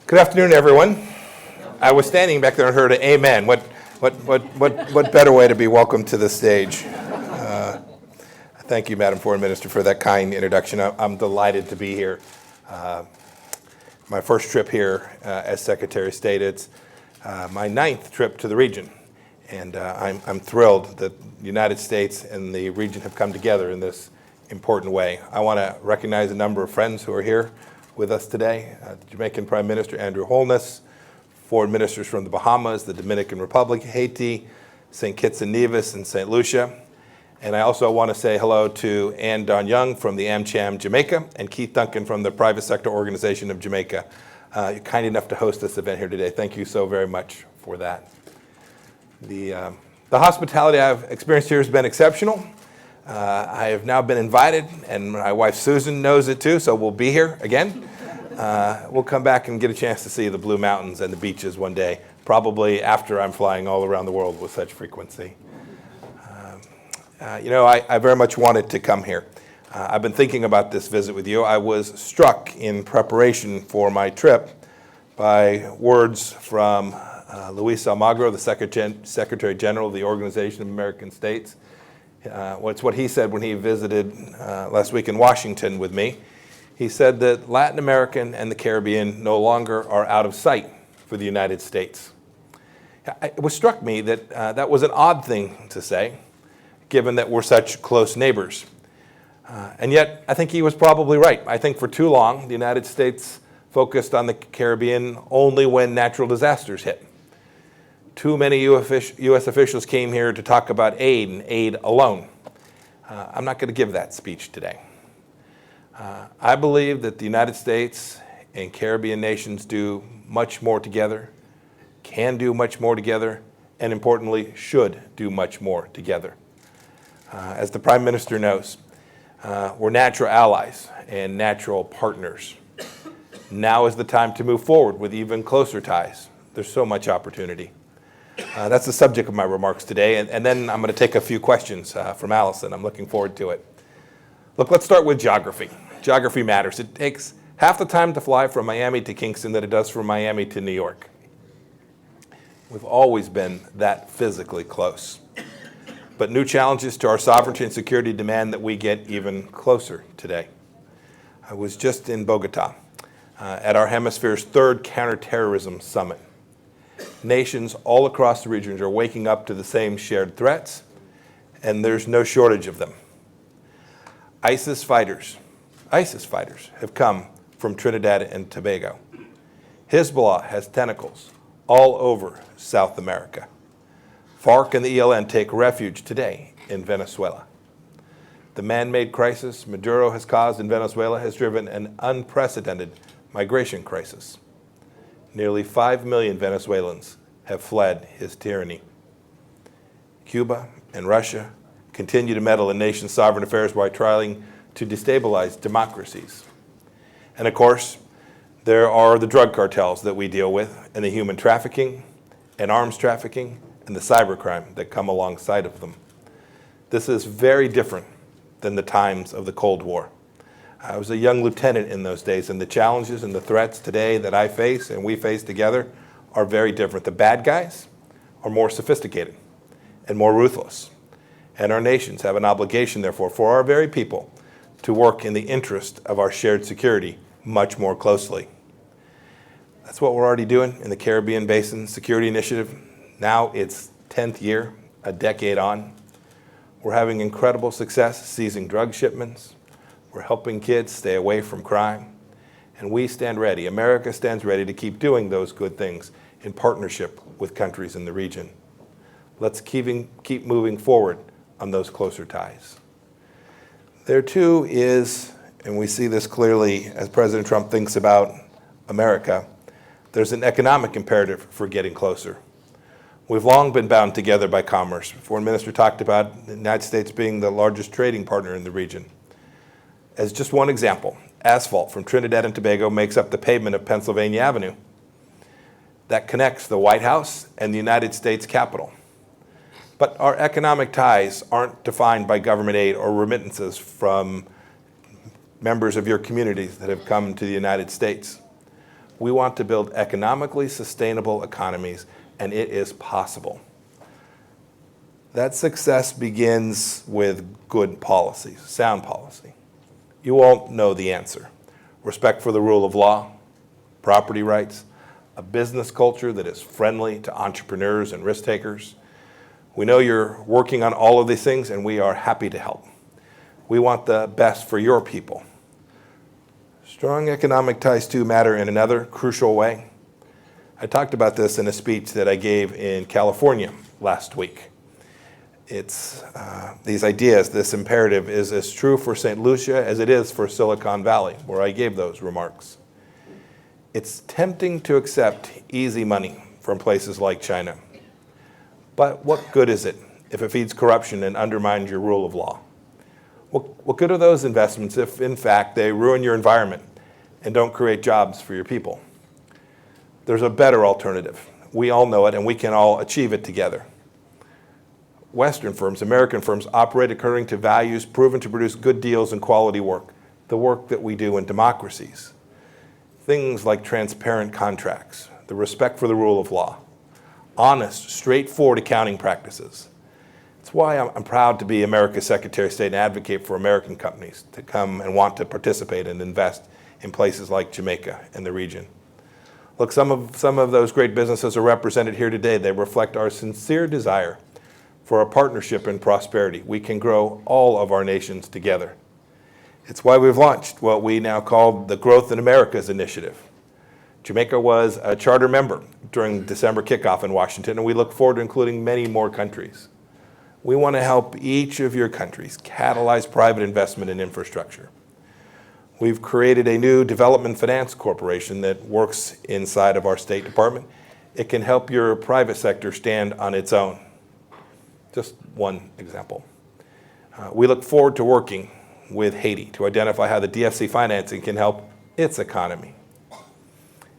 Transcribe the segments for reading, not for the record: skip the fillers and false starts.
Good afternoon, everyone. I was standing back there and heard an amen. What better way to be welcomed to the stage? Thank you, Madam Foreign Minister, for that kind introduction. I'm delighted to be here. My first trip here as Secretary of State. It's my 9th trip to the region, and I'm thrilled that the United States and the region have come together in this important way. I want to recognize a number of friends who are here with us today. The Jamaican Prime Minister Andrew Holness, foreign ministers from the Bahamas, the Dominican Republic, Haiti, St. Kitts and Nevis, and St. Lucia. And I also want to say hello to Ann Don Young from the AmCham Jamaica and Keith Duncan from the Private Sector Organization of Jamaica. You're kind enough to host this event here today. Thank you so very much for that. The hospitality I've experienced here has been exceptional. I have now been invited, and my wife Susan knows it too, so we'll be here again. We'll come back and get a chance to see the Blue Mountains and the beaches one day, probably after I'm flying all around the world with such frequency. I very much wanted to come here. I've been thinking about this visit with you. I was struck in preparation for my trip by words from Luis Almagro, the Secretary General of the Organization of American States. It's what he said when he visited last week in Washington with me. He said that Latin America and the Caribbean no longer are out of sight for the United States. It struck me that that was an odd thing to say, given that we're such close neighbors. And yet, I think he was probably right. I think for too long, the United States focused on the Caribbean only when natural disasters hit. Too many U.S. officials came here to talk about aid and aid alone. I'm not going to give that speech today. I believe that the United States and Caribbean nations do much more together, can do much more together, and importantly, should do much more together. As the Prime Minister knows, we're natural allies and natural partners. Now is the time to move forward with even closer ties. There's so much opportunity. That's the subject of my remarks today, and then I'm going to take a few questions from Allison. I'm looking forward to it. Look, let's start with geography. Geography matters. It takes half the time to fly from Miami to Kingston than it does from Miami to New York. We've always been that physically close. But new challenges to our sovereignty and security demand that we get even closer today. I was just in Bogota at our hemisphere's 3rd Counterterrorism Summit. Nations all across the region are waking up to the same shared threats, and there's no shortage of them. ISIS fighters have come from Trinidad and Tobago. Hezbollah has tentacles all over South America. FARC and the ELN take refuge today in Venezuela. The man-made crisis Maduro has caused in Venezuela has driven an unprecedented migration crisis. Nearly 5 million Venezuelans have fled his tyranny. Cuba and Russia continue to meddle in nations' sovereign affairs while trying to destabilize democracies. And of course, there are the drug cartels that we deal with, and the human trafficking and arms trafficking and the cybercrime that come alongside of them. This is very different than the times of the Cold War. I was a young lieutenant in those days, and the challenges and the threats today that I face and we face together are very different. The bad guys are more sophisticated and more ruthless. And our nations have an obligation, therefore, for our very people to work in the interest of our shared security much more closely. That's what we're already doing in the Caribbean Basin Security Initiative. Now it's 10th year, a decade on. We're having incredible success seizing drug shipments. We're helping kids stay away from crime. And we stand ready, America stands ready to keep doing those good things in partnership with countries in the region. Let's keep moving forward on those closer ties. There too is, and we see this clearly as President Trump thinks about America, there's an economic imperative for getting closer. We've long been bound together by commerce. The Foreign Minister talked about the United States being the largest trading partner in the region. As just one example, asphalt from Trinidad and Tobago makes up the pavement of Pennsylvania Avenue. That connects the White House and the United States Capitol. But our economic ties aren't defined by government aid or remittances from members of your communities that have come to the United States. We want to build economically sustainable economies, and it is possible. That success begins with good policies, sound policy. You all know the answer. Respect for the rule of law, property rights, a business culture that is friendly to entrepreneurs and risk takers. We know you're working on all of these things, and we are happy to help. We want the best for your people. Strong economic ties, too, matter in another crucial way. I talked about this in a speech that I gave in California last week. It's these ideas, this imperative is as true for St. Lucia as it is for Silicon Valley, where I gave those remarks. It's tempting to accept easy money from places like China. But what good is it if it feeds corruption and undermines your rule of law? What good are those investments if, in fact, they ruin your environment and don't create jobs for your people? There's a better alternative. We all know it, and we can all achieve it together. Western firms, American firms, operate according to values proven to produce good deals and quality work, the work that we do in democracies. Things like transparent contracts, the respect for the rule of law, honest, straightforward accounting practices. It's why I'm proud to be America's Secretary of State and advocate for American companies to come and want to participate and invest in places like Jamaica and the region. Look, some of those great businesses are represented here today. They reflect our sincere desire for a partnership in prosperity. We can grow all of our nations together. It's why we've launched what we now call the Growth in Americas Initiative. Jamaica was a charter member during December kickoff in Washington, and we look forward to including many more countries. We want to help each of your countries catalyze private investment in infrastructure. We've created a new development finance corporation that works inside of our State Department. It can help your private sector stand on its own. Just one example. We look forward to working with Haiti to identify how the DFC financing can help its economy.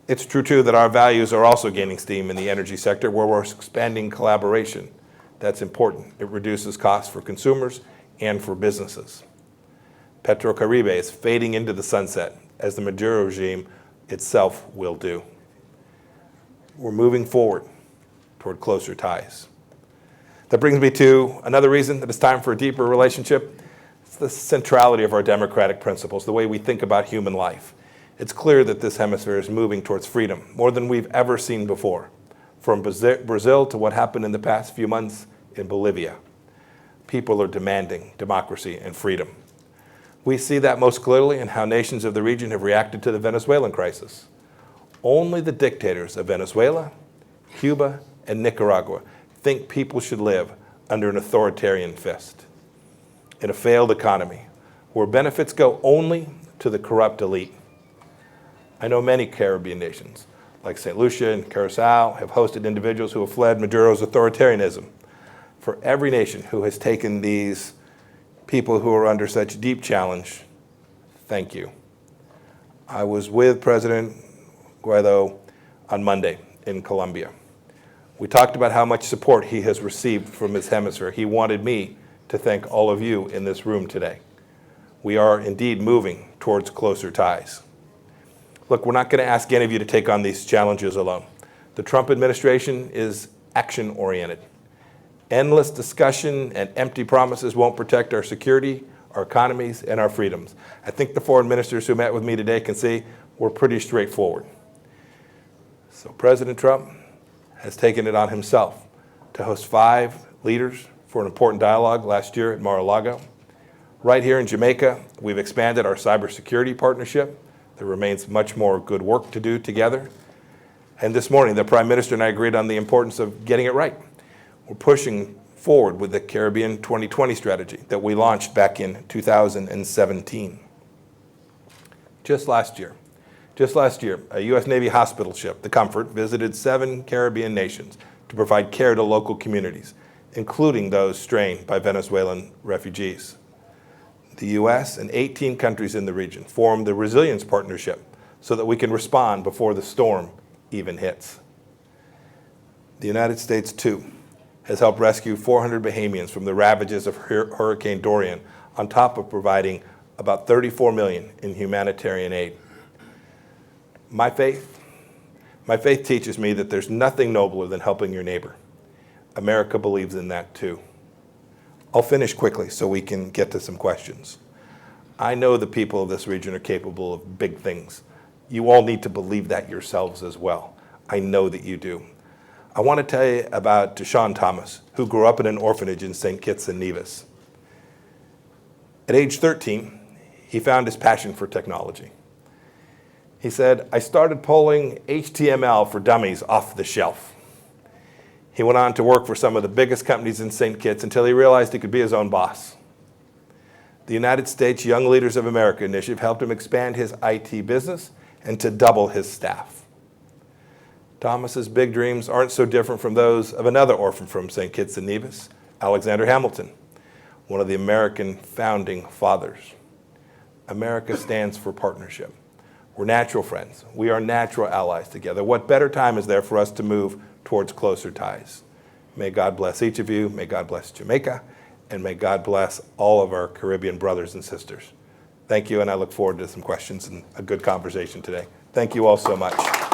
It's true, too, that our values are also gaining steam in the energy sector, where we're expanding collaboration. That's important. It reduces costs for consumers and for businesses. PetroCaribe is fading into the sunset, as the Maduro regime itself will do. We're moving forward toward closer ties. That brings me to another reason that it's time for a deeper relationship. It's the centrality of our democratic principles, the way we think about human life. It's clear that this hemisphere is moving towards freedom, more than we've ever seen before. From Brazil to what happened in the past few months in Bolivia. People are demanding democracy and freedom. We see that most clearly in how nations of the region have reacted to the Venezuelan crisis. Only the dictators of Venezuela, Cuba, and Nicaragua think people should live under an authoritarian fist. In a failed economy, where benefits go only to the corrupt elite. I know many Caribbean nations, like St. Lucia and Curacao, have hosted individuals who have fled Maduro's authoritarianism. For every nation who has taken these people who are under such deep challenge, thank you. I was with President Guaido on Monday in Colombia. We talked about how much support he has received from his hemisphere. He wanted me to thank all of you in this room today. We are indeed moving towards closer ties. Look, we're not going to ask any of you to take on these challenges alone. The Trump administration is action-oriented. Endless discussion and empty promises won't protect our security, our economies, and our freedoms. I think the foreign ministers who met with me today can see we're pretty straightforward. So President Trump has taken it on himself to host 5 leaders for an important dialogue last year at Mar-a-Lago. Right here in Jamaica, we've expanded our cybersecurity partnership. There remains much more good work to do together. And this morning, the Prime Minister and I agreed on the importance of getting it right. We're pushing forward with the Caribbean 2020 strategy that we launched back in 2017. Just last year, a U.S. Navy hospital ship, the Comfort, visited 7 Caribbean nations to provide care to local communities, including those strained by Venezuelan refugees. The U.S. and 18 countries in the region formed the Resilience Partnership so that we can respond before the storm even hits. The United States, too, has helped rescue 400 Bahamians from the ravages of Hurricane Dorian, on top of providing about $34 million in humanitarian aid. My faith My faith teaches me that there's nothing nobler than helping your neighbor. America believes in that too. I'll finish quickly so we can get to some questions. I know the people of this region are capable of big things. You all need to believe that yourselves as well. I know that you do. I want to tell you about Deshaun Thomas, who grew up in an orphanage in St. Kitts and Nevis. At age 13, he found his passion for technology. He said, "I started pulling HTML for dummies off the shelf." He went on to work for some of the biggest companies in St. Kitts until he realized he could be his own boss. The United States Young Leaders of America initiative helped him expand his IT business and to double his staff. Thomas's big dreams aren't so different from those of another orphan from St. Kitts and Nevis, Alexander Hamilton, one of the American founding fathers. America stands for partnership. We're natural friends. We are natural allies together. What better time is there for us to move towards closer ties? May God bless each of you. May God bless Jamaica. And may God bless all of our Caribbean brothers and sisters. Thank you, and I look forward to some questions and a good conversation today. Thank you all so much.